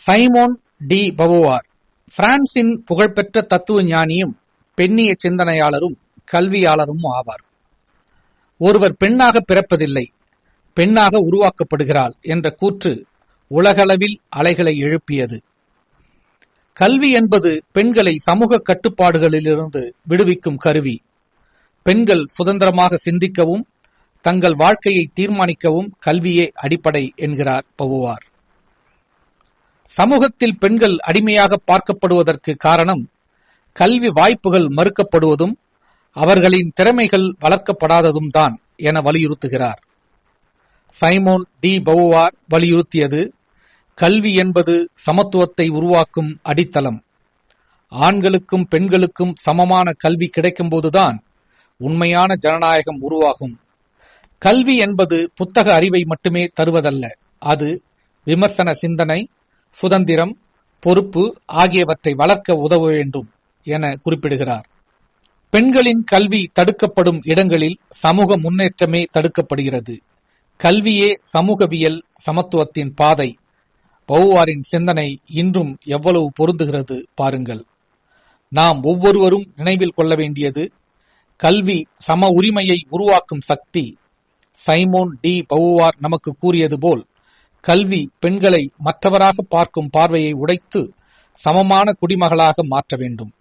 சைமோன் D பவுவார் பிரான்சின் புகழ்பெற்ற தத்துவ ஞானியும் பெண்ணிய சிந்தனையாளரும் கல்வியாளரும் ஆவார். ஒருவர் பெண்ணாக பிறப்பதில்லை, பெண்ணாக உருவாக்கப்படுகிறாள் என்ற கூற்று உலகளவில் அலைகளை எழுப்பியது. கல்வி என்பது பெண்களை சமூக கட்டுப்பாடுகளிலிருந்து விடுவிக்கும் கருவி. பெண்கள் சுதந்திரமாக சிந்திக்கவும் தங்கள் வாழ்க்கையை தீர்மானிக்கவும் கல்வியே அடிப்படை என்கிறார் பவுவார். சமூகத்தில் பெண்கள் அடிமையாக பார்க்கப்படுவதற்கு காரணம் கல்வி வாய்ப்புகள் மறுக்கப்படுவதும் அவர்களின் திறமைகள் வளர்க்கப்படாததும் தான் என வலியுறுத்துகிறார். சைமோன் டி பவுவார் வலியுறுத்தியது கல்வி என்பது சமத்துவத்தை உருவாக்கும் அடித்தளம். ஆண்களுக்கும் பெண்களுக்கும் சமமான கல்வி கிடைக்கும்போதுதான் உண்மையான ஜனநாயகம் உருவாகும். கல்வி என்பது புத்தக அறிவை மட்டுமே தருவதல்ல, அது விமர்சன சிந்தனை, சுதந்திரம், பொறுப்பு ஆகியவற்றை வளர்க்க உதவ வேண்டும் என குறிப்பிடுகிறார். பெண்களின் கல்வி தடுக்கப்படும் இடங்களில் சமூக முன்னேற்றமே தடுக்கப்படுகிறது. கல்வியே சமூகவியல் சமத்துவத்தின் பாதை. பவுவாரின் சிந்தனை இன்றும் எவ்வளவு பொருந்துகிறது பாருங்கள். நாம் ஒவ்வொருவரும் நினைவில் கொள்ள வேண்டியது கல்வி சம உரிமையை உருவாக்கும் சக்தி. சைமோன் டி பவுவார் நமக்கு கூறியது போல் கல்வி பெண்களை மற்றவராக பார்க்கும் பார்வையை உடைத்து சமமான குடிமகளாக மாற்ற வேண்டும்.